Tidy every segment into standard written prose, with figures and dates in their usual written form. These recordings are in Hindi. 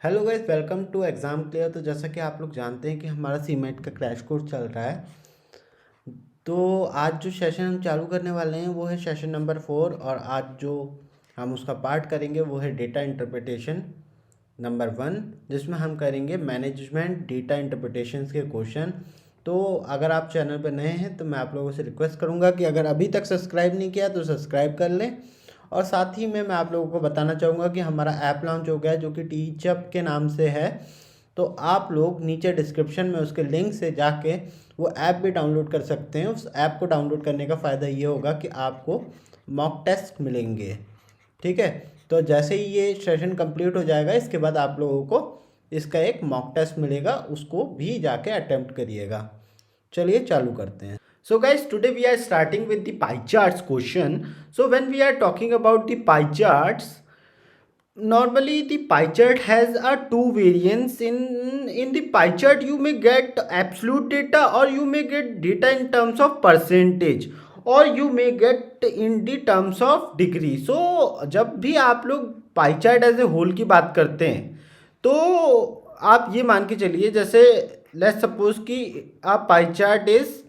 Hello guys, welcome to exam clear. तो जैसा कि आप लोग जानते हैं कि हमारा सीमेट का क्रैश कोर्स चल रहा है। तो आज जो सेशन हम चालू करने वाले हैं वो है सेशन नंबर 4, और आज जो हम उसका पार्ट करेंगे वो है डेटा इंटरप्रिटेशन नंबर 1, जिसमें हम करेंगे मैनेजमेंट डेटा इंटरप्रिटेशन के क्वेश्चन। तो अगर आप चैनल पर नए हैं तो मैं आप लोगों से रिक्वेस्ट करूंगा कि अगर अभी तक सब्सक्राइब नहीं किया तो सब्सक्राइब कर लें। और साथ ही में मैं आप लोगों को बताना चाहूँगा कि हमारा ऐप लॉन्च हो गया है, जो कि टीचअप के नाम से है। तो आप लोग नीचे डिस्क्रिप्शन में उसके लिंक से जाके वो ऐप भी डाउनलोड कर सकते हैं। उस ऐप को डाउनलोड करने का फ़ायदा ये होगा कि आपको मॉक टेस्ट मिलेंगे। ठीक है, तो जैसे ही ये सेशन कंप्लीट हो जाएगा इसके बाद आप लोगों को इसका एक मॉक टेस्ट मिलेगा, उसको भी जाके अटेम्प्ट करिएगा। चलिए चालू करते हैं। So guys, today we are starting with the pie charts question. So when we are talking about the pie charts, normally the pie chart has a two variants. In the pie chart you may get absolute data, or you may get data in terms of percentage, or you may get in the terms of degree. So जब भी आप लोग pie chart as a whole की बात करते हैं तो आप ये मान के चलिए, जैसे लेट्स सपोज कि आप pie chart is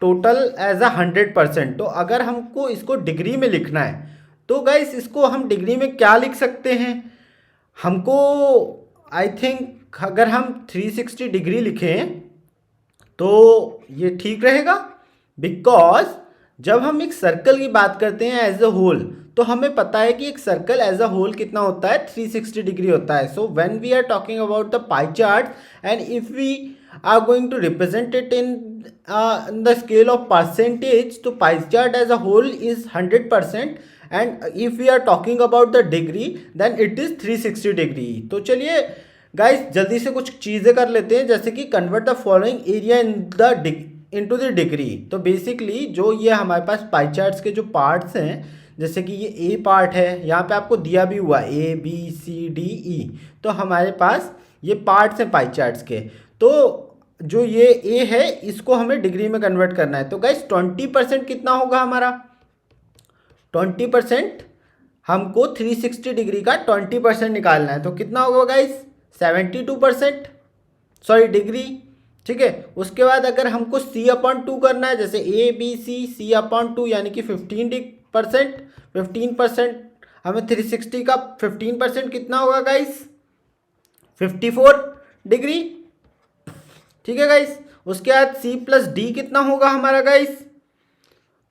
total as 100%। तो अगर हमको इसको डिग्री में लिखना है तो गाइस इसको हम डिग्री में क्या लिख सकते हैं? हमको आई थिंक अगर हम 360 डिग्री लिखें तो ये ठीक रहेगा, बिकॉज जब हम एक सर्कल की बात करते हैं एज अ होल तो हमें पता है कि एक सर्कल एज अ होल कितना होता है, 360 डिग्री होता है। So when we are talking about the pie chart and if we are going to represent it in the scale of percentage, तो pie chart as a whole is 100%, and if we are talking about the degree then it is 360 degree। तो चलिए गाइस जल्दी से कुछ चीज़ें कर लेते हैं, जैसे कि convert the following area into the degree. तो बेसिकली जो ये हमारे पास पाई चार्ट्स के जो पार्ट्स हैं, जैसे कि ये ए पार्ट है, यहाँ पे आपको दिया भी हुआ A B C D E, तो हमारे पास ये पार्ट्स हैं पाई चार्ट्स के। तो जो ये ए है इसको हमें डिग्री में कन्वर्ट करना है। तो गाइस 20% कितना होगा हमारा? 20% हमको 360 डिग्री का 20% निकालना है, तो कितना होगा गाइस? 72%, sorry degree. ठीक है, उसके बाद अगर हमको C/2 करना है, जैसे ए बी सी C/2 यानी कि 15%। 15% हमें 360 का 15% कितना होगा गाइस? 54 डिग्री। ठीक है गाइस, उसके बाद C+D कितना होगा हमारा गाइस?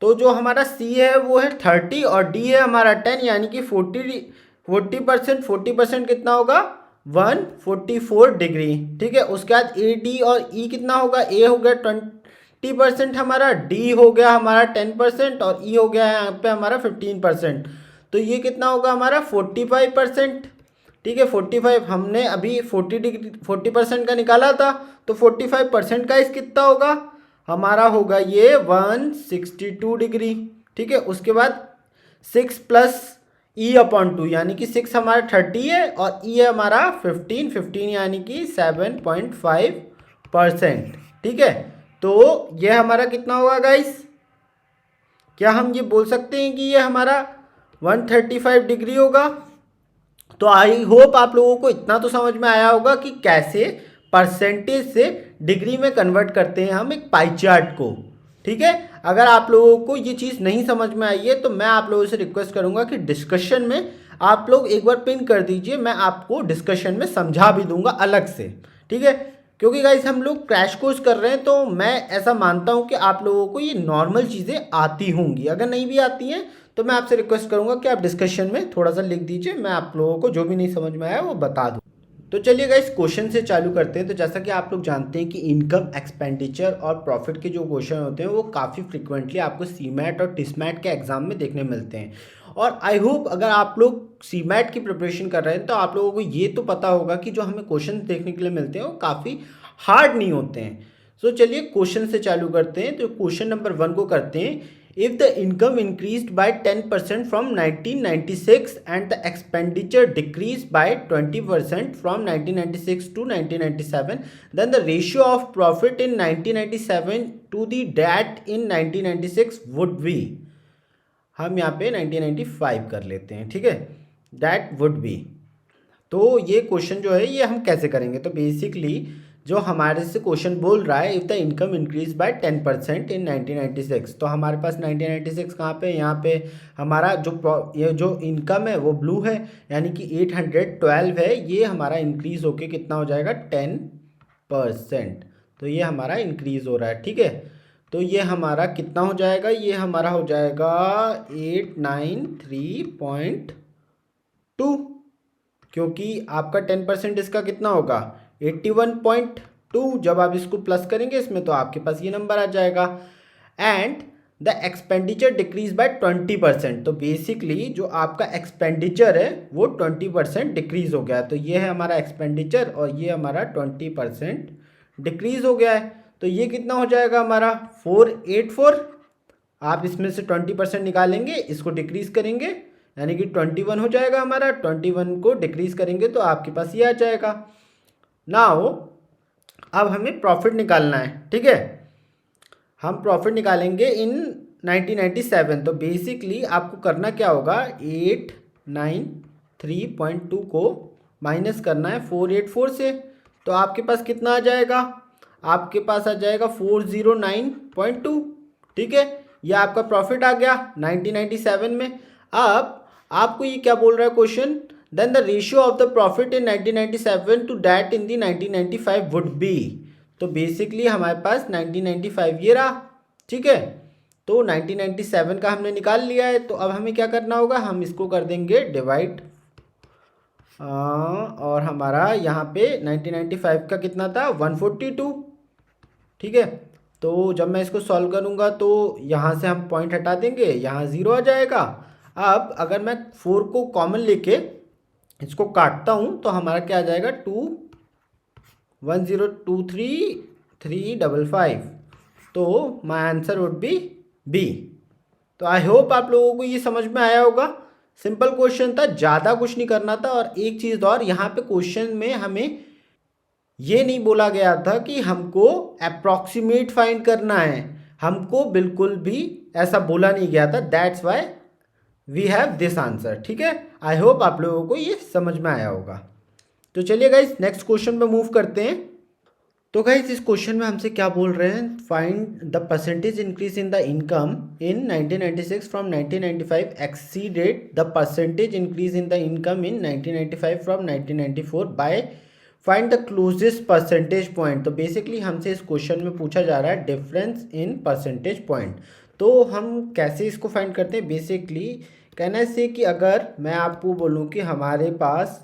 तो जो हमारा C है वो है 30 और D है हमारा 10, यानी कि 40%। 40% कितना होगा? 144 डिग्री। ठीक है, उसके बाद AD और E कितना होगा? A हो गया 20% हमारा, D हो गया हमारा 10% और E हो गया यहाँ पे हमारा 15%। तो ये कितना होगा हमारा? 45%। ठीक है, 45 हमने अभी 40% का निकाला था, तो 45% का इस कितना होगा हमारा? होगा ये 162 डिग्री। ठीक है, उसके बाद 6 प्लस E/2 यानी कि 6 हमारा 30 है और E है हमारा 15 यानी कि 7.5%। ठीक है, तो ये हमारा कितना होगा गाइस? क्या हम ये बोल सकते हैं कि ये हमारा 135 डिग्री होगा? तो आई होप आप लोगों को इतना तो समझ में आया होगा कि कैसे परसेंटेज से डिग्री में कन्वर्ट करते हैं हम एक पाई चार्ट को। ठीक है, अगर आप लोगों को ये चीज़ नहीं समझ में आई है तो मैं आप लोगों से रिक्वेस्ट करूंगा कि डिस्कशन में आप लोग एक बार पिन कर दीजिए, मैं आपको डिस्कशन में समझा भी दूंगा अलग से। ठीक है, क्योंकि गाइस हम लोग क्रैश कोर्स कर रहे हैं तो मैं ऐसा मानता हूं कि आप लोगों को ये नॉर्मल चीज़ें आती होंगी। अगर नहीं भी आती हैं तो मैं आपसे रिक्वेस्ट करूंगा कि आप डिस्कशन में थोड़ा सा लिख दीजिए, मैं आप लोगों को जो भी नहीं समझ में आया वो बता दूँ। तो चलिए गाइस क्वेश्चन से चालू करते हैं। तो जैसा कि आप लोग जानते हैं कि इनकम, एक्सपेंडिचर और प्रॉफिट के जो क्वेश्चन होते हैं वो काफ़ी फ्रिक्वेंटली आपको सीमैट और टिसमैट के एग्जाम में देखने मिलते हैं। और आई होप अगर आप लोग सीमैट की प्रिपरेशन कर रहे हैं तो आप लोगों को ये तो पता होगा कि जो हमें क्वेश्चन देखने के लिए मिलते हैं वो काफ़ी हार्ड नहीं होते हैं। सो चलिए क्वेश्चन से चालू करते हैं। तो क्वेश्चन नंबर 1 को करते हैं। If the income increased by 10% from 1996 and the expenditure decreased by 20% from 1996 to 1997, then the ratio of profit in 1997 to the debt in 1996 would be, हम यहाँ पे 1995 कर लेते हैं। ठीक है, that would be, तो ये क्वेश्चन जो है ये हम कैसे करेंगे, तो बेसिकली जो हमारे से क्वेश्चन बोल रहा है, if the income increase by 10% इन 1996, तो हमारे पास 1996 कहाँ पे, यहाँ पे हमारा ये जो इनकम है वो ब्लू है, यानी कि 812 है, ये हमारा इंक्रीज होके कितना हो जाएगा 10%। तो ये हमारा इंक्रीज हो रहा है, ठीक है। तो ये हमारा कितना हो जाएगा, ये हमारा हो जाएगा 893.2, क्योंकि आपका 10% इसका कितना होगा 81.2। जब आप इसको प्लस करेंगे इसमें तो आपके पास ये नंबर आ जाएगा। And the expenditure decrease by 20%, तो बेसिकली जो आपका एक्सपेंडिचर है वो 20% डिक्रीज हो गया है। तो ये है हमारा एक्सपेंडिचर और ये हमारा 20% डिक्रीज हो गया है। तो ये कितना हो जाएगा हमारा 484। आप इसमें से 20% निकालेंगे, इसको डिक्रीज करेंगे, यानी कि 21 हो जाएगा हमारा। 21 को डिक्रीज करेंगे तो आपके पास ये आ जाएगा। नाउ अब हमें प्रॉफिट निकालना है, ठीक है। हम प्रॉफिट निकालेंगे इन 1997। तो बेसिकली आपको करना क्या होगा, 893.2 को माइनस करना है 484 से। तो आपके पास कितना आ जाएगा, आपके पास आ जाएगा 409.2, ठीक है। ये आपका प्रॉफिट आ गया 1997 में। अब आपको ये क्या बोल रहा है question, then the ratio of the profit in 1997 to that in the 1995 would be. तो बेसिकली हमारे पास 1995 ये रहा, ठीक है। तो 1997 का हमने निकाल लिया है। तो अब हमें क्या करना होगा, हम इसको कर देंगे डिवाइड, और हमारा यहाँ पे 1995 का कितना था 142, ठीक है। तो जब मैं इसको सॉल्व करूँगा तो यहाँ से हम पॉइंट हटा देंगे, यहाँ ज़ीरो आ जाएगा। अब अगर मैं 4 को कॉमन लेके इसको काटता हूँ तो हमारा क्या आ जाएगा 2102355। तो my answer would be B. तो आई होप आप लोगों को ये समझ में आया होगा। सिंपल क्वेश्चन था, ज़्यादा कुछ नहीं करना था। और एक चीज़ और, यहाँ पे क्वेश्चन में हमें ये नहीं बोला गया था कि हमको अप्रॉक्सीमेट फाइंड करना है, हमको बिल्कुल भी ऐसा बोला नहीं गया था। That's why we have this answer, ठीक है। आई होप आप लोगों को ये समझ में आया होगा। तो चलिए गाइस नेक्स्ट क्वेश्चन पे मूव करते हैं। तो गाइस इस क्वेश्चन में हमसे क्या बोल रहे हैं, find the percentage increase in the income in 1996 from 1995 exceeded the percentage increase in the income in 1995 from 1994 bye find the closest percentage point. तो बेसिकली हमसे इस क्वेश्चन में पूछा जा रहा है डिफरेंस इन परसेंटेज पॉइंट। तो हम कैसे इसको फाइंड करते हैं, बेसिकली कहना से कि अगर मैं आपको बोलूँ कि हमारे पास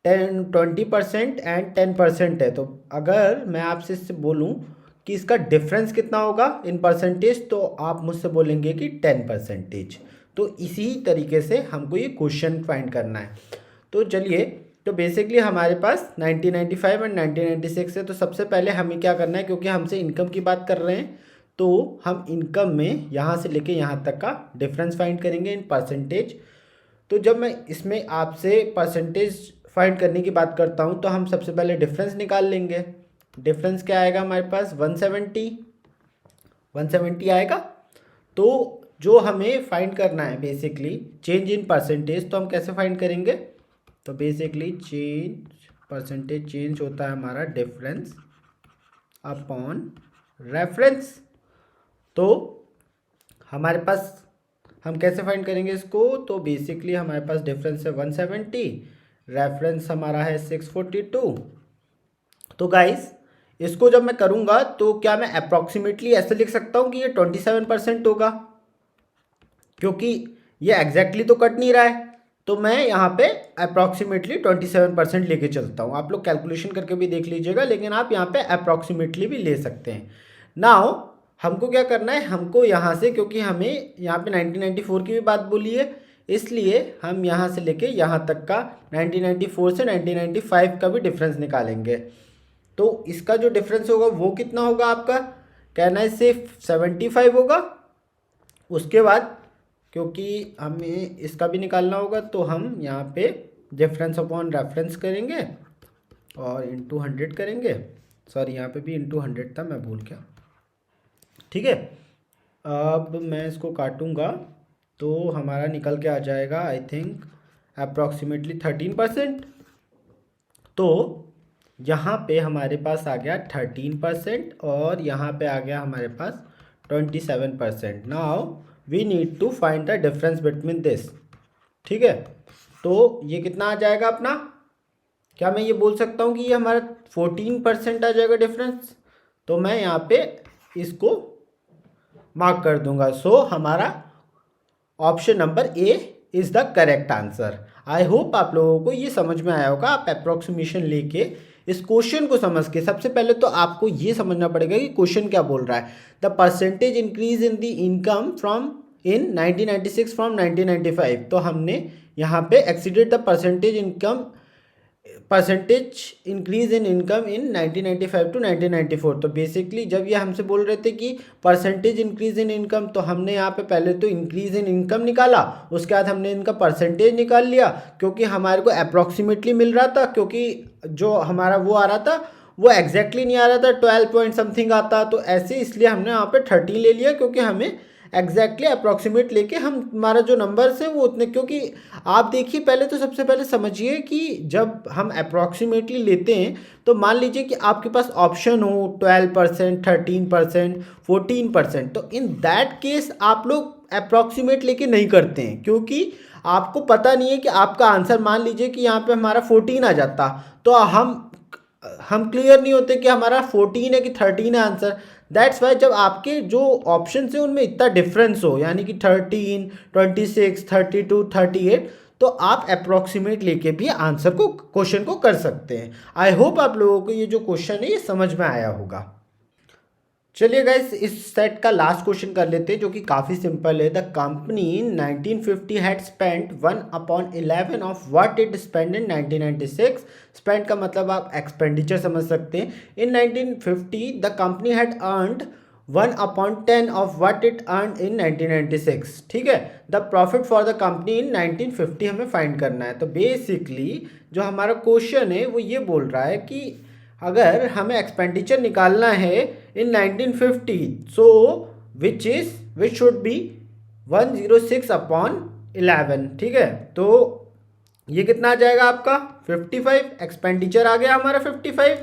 20% एंड 10% है, तो अगर मैं आपसे इससे बोलूँ कि इसका डिफरेंस कितना होगा इन परसेंटेज, तो आप मुझसे बोलेंगे कि 10%। तो इसी तरीके से हमको ये क्वेश्चन फाइंड करना है। तो चलिए, तो बेसिकली हमारे पास 1995 एंड 1996 है। तो सबसे पहले हमें क्या करना है, क्योंकि हमसे इनकम की बात कर रहे हैं, तो हम इनकम में यहाँ से लेके यहाँ तक का डिफरेंस फाइंड करेंगे इन परसेंटेज। तो जब मैं इसमें आपसे परसेंटेज फाइंड करने की बात करता हूँ तो हम सबसे पहले डिफरेंस निकाल लेंगे। डिफरेंस क्या आएगा हमारे पास 170 आएगा। तो जो हमें फाइंड करना है बेसिकली चेंज इन परसेंटेज, तो हम कैसे फाइंड करेंगे, तो बेसिकली परसेंटेज चेंज होता है हमारा डिफरेंस अपॉन रेफरेंस। तो हमारे पास हम कैसे फाइंड करेंगे इसको, तो बेसिकली हमारे पास डिफरेंस है 170, रेफरेंस हमारा है 642। तो गाइस इसको जब मैं करूँगा तो क्या मैं अप्रॉक्सीमेटली ऐसे लिख सकता हूँ कि ये 27% होगा, क्योंकि ये एग्जैक्टली तो कट नहीं रहा है। तो मैं यहाँ पे अप्रॉक्सीमेटली 27% लेके चलता हूँ। आप लोग कैलकुलेशन करके भी देख लीजिएगा, लेकिन आप यहाँ पे अप्रॉक्सीमेटली भी ले सकते हैं। नाउ हमको क्या करना है, हमको यहाँ से, क्योंकि हमें यहाँ पे 1994 की भी बात बोली है, इसलिए हम यहाँ से लेके यहाँ तक का 1994 से 1995 का भी डिफरेंस निकालेंगे। तो इसका जो डिफरेंस होगा वो कितना होगा, आपका कहना है सिर्फ 75 होगा। उसके बाद क्योंकि हमें इसका भी निकालना होगा, तो हम यहाँ पे डिफरेंस अपॉन रेफरेंस करेंगे और इंटू 100 करेंगे। सॉरी, यहाँ पे भी इंटू 100 था, मैं भूल गया, ठीक है। अब मैं इसको काटूंगा तो हमारा निकल के आ जाएगा आई थिंक अप्रॉक्सीमेटली 13%। तो यहाँ पे हमारे पास आ गया 13% और यहाँ पे आ गया हमारे पास 27%। Now we need to find the difference between this. ठीक है, तो ये कितना आ जाएगा अपना, क्या मैं ये बोल सकता हूँ कि ये हमारा 14% आ जाएगा डिफरेंस? तो मैं यहाँ पे इसको मार्क कर दूंगा। सो हमारा option number A is the correct answer. I hope आप लोगों को ये समझ में आया होगा। आप अप्रोक्सीमेशन लेके इस क्वेश्चन को समझ के, सबसे पहले तो आपको ये समझना पड़ेगा कि क्वेश्चन क्या बोल रहा है। The percentage increase in the income from in 1996 from 1995। तो हमने यहाँ पे exceeded the percentage increase in income in 1995 to 1994। तो बेसिकली जब ये हमसे बोल रहे थे कि परसेंटेज इंक्रीज इन इनकम, तो हमने यहाँ पे पहले तो इंक्रीज इन इनकम निकाला, उसके बाद हमने इनका परसेंटेज निकाल लिया, क्योंकि हमारे को अप्रॉक्सीमेटली मिल रहा था, क्योंकि जो हमारा वो आ रहा था वो एग्जैक्टली नहीं आ रहा था, 12 पॉइंट समथिंग आता। तो ऐसे इसलिए हमने यहाँ पे 13 ले लिया, क्योंकि हमें एग्जैक्टली अप्रॉक्सीमेट लेके हम हमारा जो नंबर्स है वो उतने, क्योंकि आप देखिए पहले तो सबसे पहले समझिए कि जब हम अप्रॉक्सीमेटली लेते हैं तो मान लीजिए कि आपके पास ऑप्शन हो 12%, 13%, 14%, तो इन दैट केस आप लोग अप्रॉक्सीमेट लेके नहीं करते हैं, क्योंकि आपको पता नहीं है कि आपका आंसर, मान लीजिए कि यहाँ पे हमारा 14 आ जाता, तो हम क्लियर नहीं होते कि हमारा 14 है कि 13 है आंसर। दैट्स वाई जब आपके जो ऑप्शन है उनमें इतना डिफरेंस हो, यानी कि 13, 26, 32, 38, तो आप अप्रॉक्सीमेट लेके भी आंसर को, क्वेश्चन को कर सकते हैं। आई होप आप लोगों को ये जो क्वेश्चन है ये समझ में आया होगा। चलिए गाइस, इस सेट का लास्ट क्वेश्चन कर लेते हैं, जो कि काफ़ी सिंपल है। The company in 1950 had spent 1/11 of what it spend in 1996। Spend का मतलब आप एक्सपेंडिचर समझ सकते हैं। इन 1950 the company had earned 1/10 of what it earn in 1996। ठीक है, the profit for the company इन 1950 हमें फाइंड करना है। तो बेसिकली जो हमारा क्वेश्चन है वो ये बोल रहा है कि अगर हमें एक्सपेंडिचर निकालना है इन 1950, सो विच शुड बी 106/11। ठीक है, तो ये कितना आ जाएगा आपका 55, एक्सपेंडिचर आ गया हमारा 55।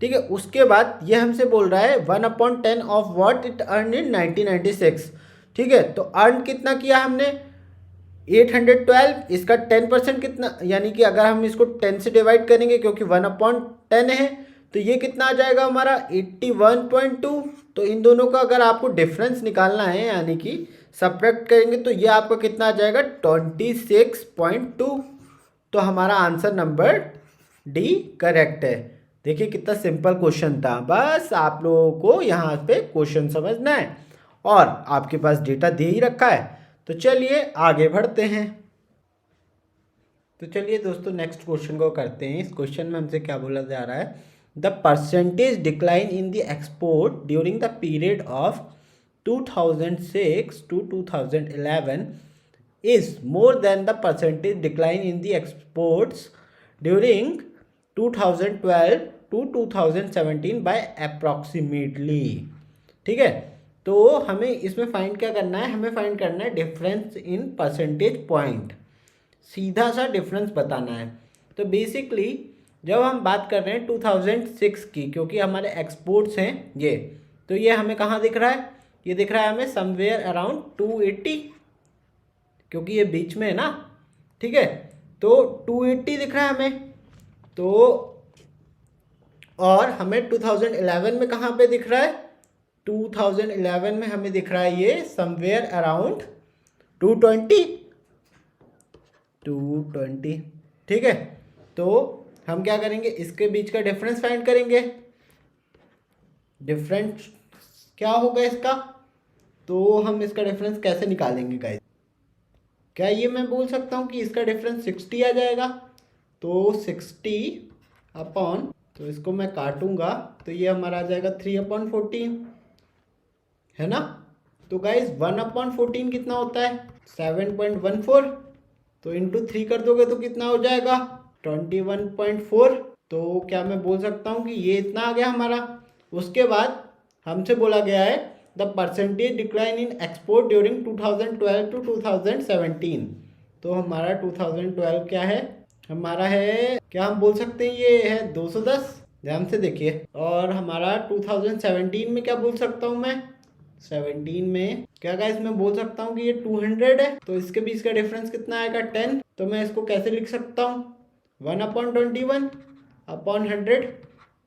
ठीक है, उसके बाद ये हमसे बोल रहा है 1/10 of what it earn in 1996। ठीक है, तो अर्न कितना किया हमने 812, इसका 10% कितना, यानी कि अगर हम इसको 10 से डिवाइड करेंगे, क्योंकि 1/10 है, तो ये कितना आ जाएगा हमारा 81.2। तो इन दोनों का अगर आपको डिफरेंस निकालना है, यानी कि सब्ट्रैक्ट करेंगे, तो ये आपका कितना आ जाएगा 26.2। तो हमारा आंसर नंबर डी करेक्ट है। देखिए कितना सिंपल क्वेश्चन था, बस आप लोगों को यहाँ पे क्वेश्चन समझना है और आपके पास डेटा दे ही रखा है। तो चलिए आगे बढ़ते हैं। तो चलिए दोस्तों नेक्स्ट क्वेश्चन को करते हैं। इस क्वेश्चन में हमसे क्या बोला जा रहा है, the percentage decline in the export during the period of 2006 to 2011 is more than the percentage decline in the exports during 2012 to 2017 by approximately। ठीक है, तो हमें इसमें फाइंड क्या करना है, हमें फाइंड करना है डिफरेंस इन परसेंटेज पॉइंट, सीधा सा डिफरेंस बताना है। तो बेसिकली जब हम बात कर रहे हैं 2006 की, क्योंकि हमारे एक्सपोर्ट्स हैं ये, तो ये हमें कहाँ दिख रहा है, ये दिख रहा है हमें समवेयर अराउंड 280, क्योंकि ये बीच में है ना। ठीक है, तो 280 दिख रहा है हमें। तो और हमें 2011 में कहाँ पे दिख रहा है, 2011 में हमें दिख रहा है ये समवेयर अराउंड 220। ठीक है, तो हम क्या करेंगे, इसके बीच का डिफरेंस फाइंड करेंगे। डिफरेंस क्या होगा इसका, तो हम इसका डिफरेंस कैसे निकालेंगे गाइस, क्या ये मैं बोल सकता हूँ कि इसका डिफरेंस 60 आ जाएगा। तो 60 अपॉन, तो इसको मैं काटूंगा तो ये हमारा आ जाएगा 3/14, है ना। तो गाइस 1/14 कितना होता है 7.14, तो इंटू 3 कर दोगे तो कितना हो जाएगा 21.4। तो क्या मैं बोल सकता हूँ कि ये इतना आ गया हमारा। उसके बाद हमसे बोला गया है the percentage decline in export during 2012 to 2017। तो हमारा 2012 क्या है हमारा है, क्या हम बोल सकते हैं, ये है 210, ध्यान से देखिए। और हमारा 2017 में क्या बोल सकता हूँ मैं, 17 में क्या गाइस मैं बोल सकता हूँ कि ये 200 है। तो इसके बीच का डिफरेंस कितना आएगा, 10। तो मैं इसको कैसे लिख सकता हूँ, 1/21/100।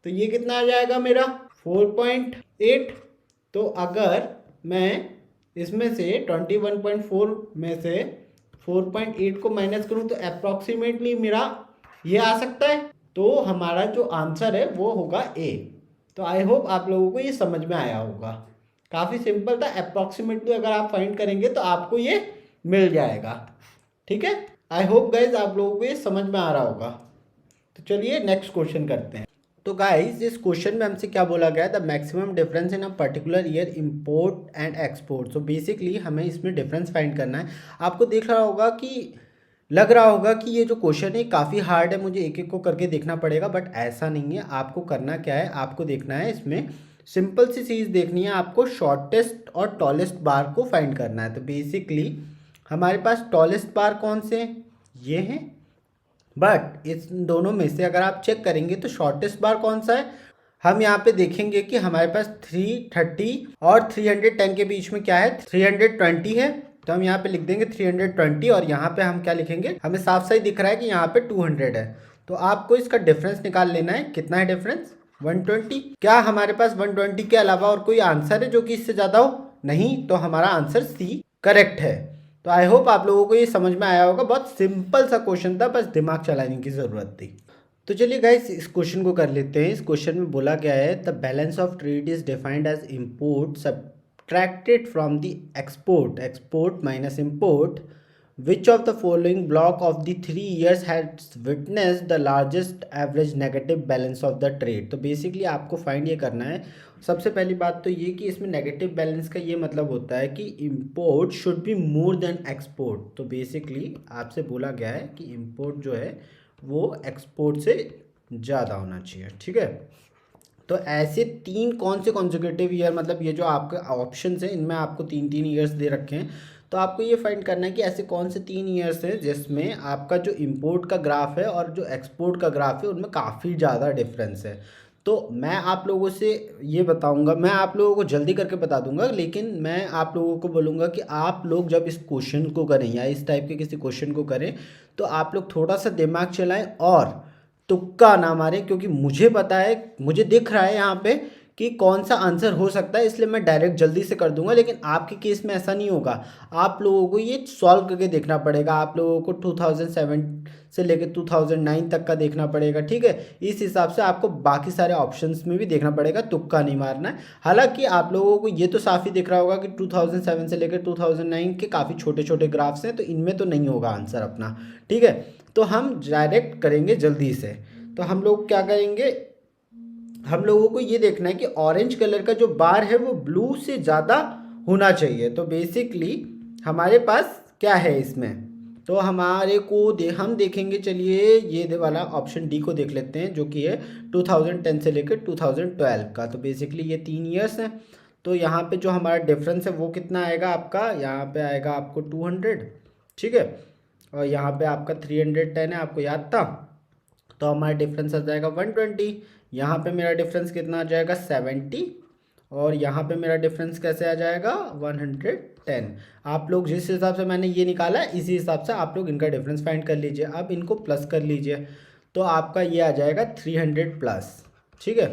तो ये कितना आ जाएगा मेरा, 4.8। तो अगर मैं इसमें से 21.4 में से 4.8 को माइनस करूँ तो अप्रॉक्सीमेटली मेरा ये आ सकता है। तो हमारा जो आंसर है वो होगा ए। तो आई होप आप लोगों को ये समझ में आया होगा। काफ़ी सिंपल था, अप्रॉक्सीमेटली अगर आप फाइंड करेंगे तो आपको ये मिल जाएगा। ठीक है, आई होप गाइज आप लोगों को ये समझ में आ रहा होगा। तो चलिए नेक्स्ट क्वेश्चन करते हैं। तो गाइस इस क्वेश्चन में हमसे क्या बोला गया, the maximum difference in a particular year import and export. So basically हमें इसमें डिफरेंस फाइंड करना है। आपको देख रहा होगा कि लग रहा होगा कि ये जो क्वेश्चन है काफ़ी हार्ड है, मुझे एक एक को करके देखना पड़ेगा, बट ऐसा नहीं है। आपको करना क्या है, आपको देखना है इसमें सिंपल सी चीज़ देखनी है, आपको शॉर्टेस्ट और टॉलेस्ट बार को फाइंड करना है। तो बेसिकली हमारे पास टॉलेस्ट बार कौन से हैं, ये हैं, बट इस दोनों में से अगर आप चेक करेंगे तो शॉर्टेस्ट बार कौन सा है। हम यहाँ पे देखेंगे कि हमारे पास 330 और 310 के बीच में क्या है, 320 है। तो हम यहाँ पे लिख देंगे 320 और यहाँ पे हम क्या लिखेंगे, हमें साफ साफ दिख रहा है कि यहाँ पे 200 है। तो आपको इसका डिफरेंस निकाल लेना है, कितना है डिफरेंस, 120। क्या हमारे पास 120 के अलावा और कोई आंसर है जो कि इससे ज़्यादा हो, नहीं। तो हमारा आंसर सी करेक्ट है। तो आई होप आप लोगों को ये समझ में आया होगा। बहुत सिंपल सा क्वेश्चन था, बस दिमाग चलाने की ज़रूरत थी। तो चलिए गाइस इस क्वेश्चन को कर लेते हैं। इस क्वेश्चन में बोला गया है, the balance of trade is defined as import subtracted from the export, export minus import, which of the following block of the 3 years has witnessed the largest average negative balance of the trade। तो बेसिकली आपको फाइंड ये करना है। सबसे पहली बात तो ये कि इसमें नेगेटिव बैलेंस का ये मतलब होता है कि import should be more than export. तो बेसिकली आपसे बोला गया है कि इंपोर्ट जो है वो एक्सपोर्ट से ज़्यादा होना चाहिए। ठीक है, तो ऐसे तीन कौन से कॉन्जिक्यूटिव ईयर, मतलब ये जो आपके ऑप्शंस हैं इनमें आपको 3-3 ईयर्स दे रखे हैं। तो आपको ये फाइंड करना है कि ऐसे कौन से 3 ईयर्स हैं जिसमें आपका जो इंपोर्ट का ग्राफ है और जो एक्सपोर्ट का ग्राफ है उनमें काफ़ी ज़्यादा डिफरेंस है। तो मैं आप लोगों से ये बताऊंगा, मैं आप लोगों को जल्दी करके बता दूंगा, लेकिन मैं आप लोगों को बोलूँगा कि आप लोग जब इस क्वेश्चन को करें या इस टाइप के किसी क्वेश्चन को करें तो आप लोग थोड़ा सा दिमाग चलाएं और तुक्का ना मारे, क्योंकि मुझे पता है, मुझे दिख रहा है यहाँ पे कि कौन सा आंसर हो सकता है, इसलिए मैं डायरेक्ट जल्दी से कर दूंगा। लेकिन आपके केस में ऐसा नहीं होगा, आप लोगों को ये सॉल्व करके देखना पड़ेगा। आप लोगों को 2007 से लेकर 2009 तक का देखना पड़ेगा। ठीक है, इस हिसाब से आपको बाकी सारे ऑप्शंस में भी देखना पड़ेगा, तुक्का नहीं मारना है। हालांकि आप लोगों को ये तो साफ ही दिख रहा होगा कि 2007 से लेकर 2009 के काफ़ी छोटे छोटे ग्राफ्स हैं, तो इनमें तो नहीं होगा आंसर अपना। ठीक है, तो हम डायरेक्ट करेंगे जल्दी से। तो हम लोग क्या करेंगे, हम लोगों को ये देखना है कि ऑरेंज कलर का जो बार है वो ब्लू से ज़्यादा होना चाहिए। तो बेसिकली हमारे पास क्या है इसमें, तो हमारे को हम देखेंगे, चलिए ये वाला ऑप्शन डी को देख लेते हैं जो कि है 2010 से लेकर 2012 का। तो बेसिकली ये 3 ईयर्स हैं। तो यहाँ पे जो हमारा डिफरेंस है वो कितना आएगा आपका, यहाँ पे आएगा आपको 200। ठीक है, और यहाँ पे आपका 310 है, आपको याद था। तो हमारा डिफरेंस आ जाएगा 120। यहाँ पे मेरा डिफरेंस कितना आ जाएगा 70, और यहाँ पे मेरा डिफरेंस कैसे आ जाएगा 110। आप लोग जिस हिसाब से मैंने ये निकाला है इसी हिसाब से आप लोग इनका डिफरेंस फाइंड कर लीजिए। अब इनको प्लस कर लीजिए तो आपका ये आ जाएगा 300 प्लस। ठीक है,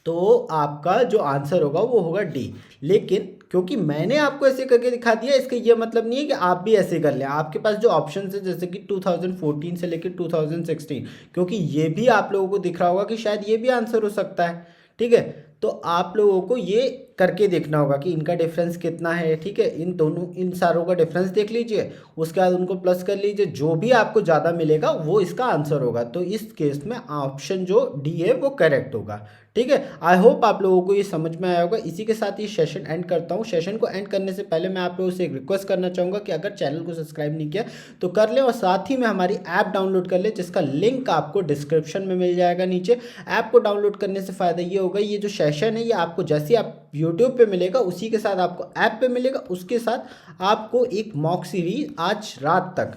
तो आपका जो आंसर होगा वो होगा डी। लेकिन क्योंकि मैंने आपको ऐसे करके दिखा दिया, इसका ये मतलब नहीं है कि आप भी ऐसे कर लें। आपके पास जो ऑप्शन है जैसे कि 2014 से लेकर 2016, क्योंकि ये भी आप लोगों को दिख रहा होगा कि शायद ये भी आंसर हो सकता है। ठीक है, तो आप लोगों को ये करके देखना होगा कि इनका डिफरेंस कितना है। ठीक है, इन दोनों इन सारों का डिफरेंस देख लीजिए, उसके बाद उनको प्लस कर लीजिए, जो भी आपको ज़्यादा मिलेगा वो इसका आंसर होगा। तो इस केस में ऑप्शन जो डी है वो करेक्ट होगा। ठीक है, आई होप आप लोगों को ये समझ में आया होगा। इसी के साथ ये सेशन एंड करता हूँ। सेशन को एंड करने से पहले मैं आप लोगों से एक रिक्वेस्ट करना चाहूँगा कि अगर चैनल को सब्सक्राइब नहीं किया तो कर लें, और साथ ही में हमारी ऐप डाउनलोड कर लें जिसका लिंक आपको डिस्क्रिप्शन में मिल जाएगा नीचे। ऐप को डाउनलोड करने से फ़ायदा ये होगा, ये जो सेशन है ये आपको जैसे ही आप यूट्यूब पे मिलेगा उसी के साथ आपको ऐप पे मिलेगा, उसके साथ आपको एक मॉक सीरीज आज रात तक,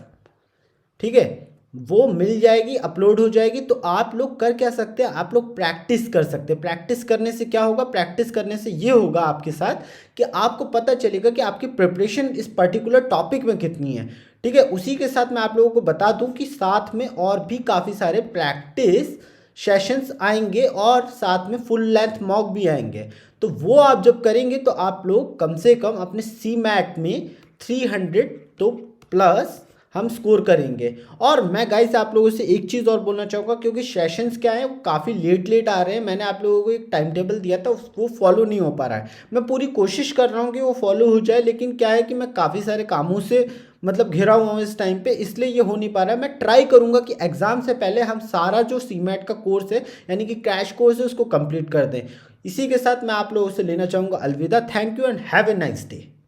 ठीक है, वो मिल जाएगी, अपलोड हो जाएगी। तो आप लोग कर क्या सकते हैं, आप लोग प्रैक्टिस कर सकते हैं। प्रैक्टिस करने से क्या होगा, प्रैक्टिस करने से ये होगा आपके साथ कि आपको पता चलेगा कि आपकी प्रिपरेशन इस पर्टिकुलर टॉपिक में कितनी है। ठीक है, उसी के साथ मैं आप लोगों को बता दूं कि साथ में और भी काफ़ी सारे प्रैक्टिस सेशंस आएंगे और साथ में फुल लेंथ मॉक भी आएंगे। तो वो आप जब करेंगे तो आप लोग कम से कम अपने सी मैट में 300 तो प्लस हम स्कोर करेंगे। और मैं गाइस आप लोगों से एक चीज़ और बोलना चाहूँगा, क्योंकि सेशंस क्या है वो काफ़ी लेट लेट आ रहे हैं। मैंने आप लोगों को एक टाइम टेबल दिया था, वो फॉलो नहीं हो पा रहा है। मैं पूरी कोशिश कर रहा हूँ कि वो फॉलो हो जाए, लेकिन क्या है कि मैं काफ़ी सारे कामों से मतलब घिरा हुआ हूँ इस टाइम पे, इसलिए ये हो नहीं पा रहा है। मैं ट्राई करूँगा कि एग्ज़ाम से पहले हम सारा जो सीमेट का कोर्स है यानी कि क्रैश कोर्स है उसको कंप्लीट कर दें। इसी के साथ मैं आप लोगों से लेना चाहूँगा अलविदा। Thank you and have a nice day.